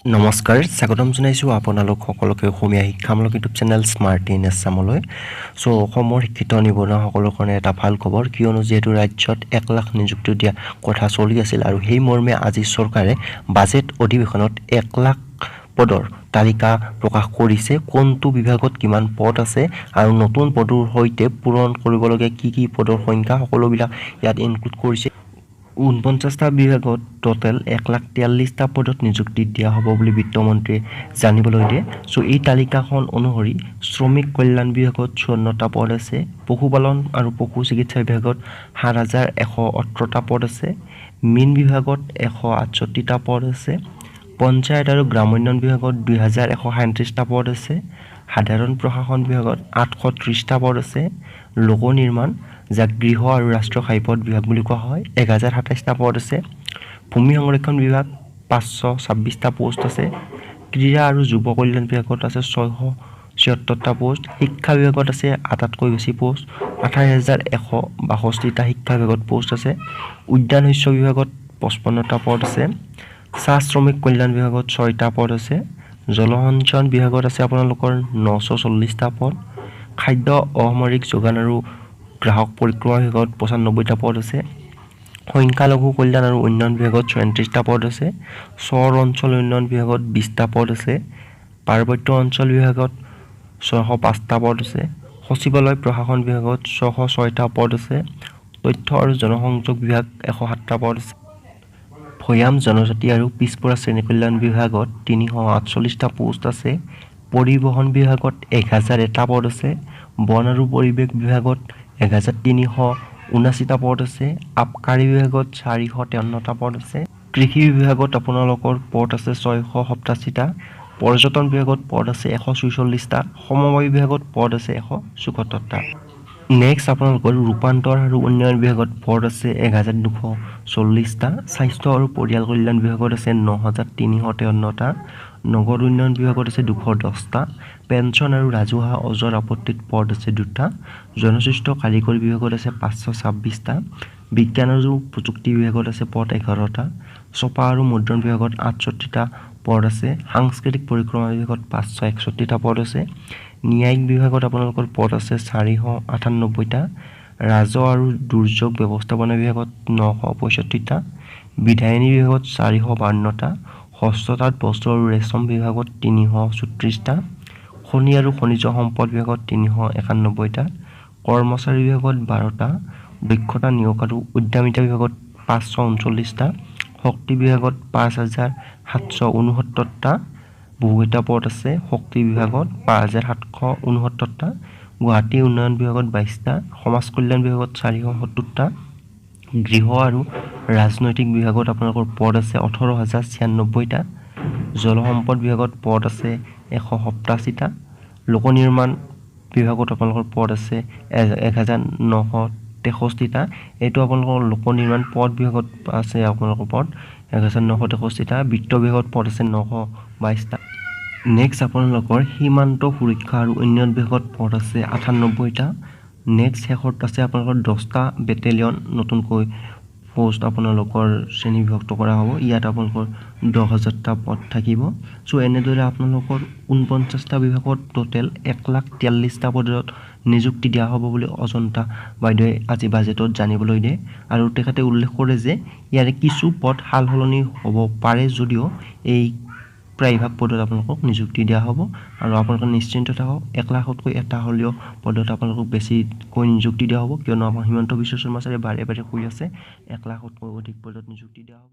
নমস্কাৰ স্বাগতম জনাইছোঁ আপোনালোক সকলোকে অসমীয়া শিক্ষামূলক ইউটিউব চেনেল স্মাৰ্ট ইন আছামলৈ। অসমৰ শিক্ষিত নিবনুৱাসকলৰ কাৰণে এটা ভাল খবৰ, কিয়নো যিহেতু ৰাজ্যত 1 লাখ নিযুক্তি দিয়া কথা চলি আছিল আৰু সেই মৰ্মে আজি চৰকাৰে বাজেট অধিৱেশনত 1 লাখ পদৰ তালিকা প্ৰকাশ কৰিছে। কোনটো বিভাগত কিমান পদ আছে আৰু নতুন পদৰ সৈতে পূৰণ কৰিবলগীয়া কি পদৰ সংখ্যা সকলোবিলাক ইয়াত ইনক্লুড কৰিছে। 49টা বিভাগত টোটেল 1,43,টা পদত নিযুক্তি দিয়া হ'ব বুলি বিত্তমন্ত্ৰীয়ে জানিবলৈ দিয়ে। এই তালিকাখন অনুসৰি শ্ৰমিক কল্যাণ বিভাগত 54টা পদ আছে, পশুপালন আৰু পশু চিকিৎসা বিভাগত 7,118টা পদ আছে, মীন বিভাগত 168টা পদ আছে, পঞ্চায়ত আৰু গ্ৰামোন্নয়ন বিভাগত 2,137টা পদ আছে, সাধাৰণ প্ৰশাসন বিভাগত 830টা পদ আছে, লোক নিৰ্মাণ যাক গৃহ আৰু ৰাষ্ট্ৰীয় ঘাইপথ বিভাগ বুলি কোৱা হয় 1027টা পদ আছে, ভূমি সংৰক্ষণ বিভাগ 526টা পোষ্ট আছে, ক্ৰীড়া আৰু যুৱ কল্যাণ বিভাগত আছে 676টা পোষ্ট, শিক্ষা বিভাগত আছে আটাইতকৈ বেছি পোষ্ট 28,162টা শিক্ষা বিভাগত পোষ্ট আছে, উদ্যান শস্য বিভাগত 55টা পদ আছে, চাহ শ্ৰমিক কল্যাণ বিভাগত 6টা পদ আছে, জলসঞ্চয়ন বিভাগত আছে আপোনালোকৰ 940টা পদ, খাদ্য অসামৰিক যোগান আৰু গ্ৰাহক পৰিক্ৰমা বিভাগত 95টা পদ আছে, সংখ্যালঘু কল্যাণ আৰু উন্নয়ন বিভাগত 34টা পদ আছে, চৰ অঞ্চল উন্নয়ন বিভাগত 20টা পদ আছে, পাৰ্বত্য অঞ্চল বিভাগত 605টা পদ আছে, সচিবালয় প্ৰশাসন বিভাগত 606টা পদ আছে, তথ্য আৰু জনসংযোগ বিভাগ 107টা পদ আছে, ভৈয়াম জনজাতি আৰু পিছপৰা শ্ৰেণী কল্যাণ বিভাগত 348টা পোষ্ট আছে, পৰিবহণ বিভাগত 1001টা পদ আছে, বন আৰু পৰিৱেশ বিভাগত 1,379টা পদ আছে, আবকাৰী বিভাগত 453টা পদ আছে, কৃষি বিভাগত আপোনালোকৰ পদ আছে 687টা, পৰ্যটন বিভাগত পদ আছে 144টা, সমবায় বিভাগত পদ আছে 174টা। নেক্সট আপোনালোকৰ ৰূপান্তৰ আৰু উন্নয়ন বিভাগত পদ আছে 1,240টা, স্বাস্থ্য আৰু পৰিয়াল কল্যাণ বিভাগত আছে 9,353টা, নগৰ উন্নয়ন বিভাগত আছে 210টা, পেঞ্চন আৰু ৰাজহুৱা অজৰ আপত্তিত পদ আছে 2টা, জনস্বাস্থ্য কাৰিকৰী বিভাগত আছে 526টা, বিজ্ঞান আৰু প্ৰযুক্তি বিভাগত আছে পদ 11টা, ছপা আৰু মুদ্ৰণ বিভাগত 68টা পদ আছে, সাংস্কৃতিক পৰিক্ৰমা বিভাগত 561টা পদ আছে, ন্যায়িক বিভাগত আপোনালোকৰ পদ আছে 498টা, ৰাজহ আৰু দুৰ্যোগ ব্যৱস্থাপনা বিভাগত 965টা, বিধায়িনী বিভাগত 452টা, হস্ততাঁত বস্ত্ৰ আৰু ৰেচম বিভাগত 334টা, খনি আৰু খনিজ সম্পদ বিভাগত 391টা, কৰ্মচাৰী বিভাগত 12টা, দক্ষতা নিয়োগ আৰু উদ্যমিতা বিভাগত 539টা, শক্তি বিভাগত 5,769টা, বহুকেইটা পদ আছে শক্তি বিভাগত 5,769টা, গুৱাহাটী উন্নয়ন বিভাগত 22টা, সমাজ কল্যাণ বিভাগত 470টা, গৃহ আৰু ৰাজনৈতিক বিভাগত আপোনালোকৰ পদ আছে 18,096টা, জলসম্পদ বিভাগত পদ আছে 187টা, লোক নিৰ্মাণ বিভাগত আপোনালোকৰ পদ আছে 1,963টা, এইটো আপোনালোকৰ লোক নিৰ্মাণ পদ বিভাগত আছে আপোনালোকৰ পদ 1,963টা, বিত্ত বিভাগত পদ আছে 922টা। নেক্সট আপোনালোকৰ সীমান্ত সুৰক্ষা আৰু উন্নয়ন বিভাগত পদ আছে 98টা, নেক্সট শেষত আছে আপোনালোকৰ 10টা বেটেলিয়ন নতুনকৈ পোষ্ট আপোনালোকৰ শ্ৰেণীবিভক্ত কৰা হ'ব। ইয়াত আপোনালোকৰ 10,000টা পদ থাকিব। এনেদৰে আপোনালোকৰ 49টা বিভাগত টোটেল 1,43টা পদত নিযুক্তি দিয়া হ'ব বুলি অজন্তা বাইদেৱে আজি বাজেটত জানিবলৈ দিয়ে আৰু তেখেতে উল্লেখ কৰে যে ইয়াৰে কিছু পদ সাল সলনি হ'ব পাৰে যদিও এই প্ৰায়ভাগ পদত আপোনালোকক নিযুক্তি দিয়া হ'ব আৰু আপোনালোকে নিশ্চিন্ত থাকক। 1 লাখতকৈ এটা হ'লেও পদত আপোনালোকক বেছিকৈ নিযুক্তি দিয়া হ'ব, কিয়নো আমাৰ হিমন্ত বিশ্ব শৰ্মা ছাৰে বাৰে বাৰে কৈ আছে 1 লাখতকৈ অধিক পদত নিযুক্তি দিয়া হ'ব।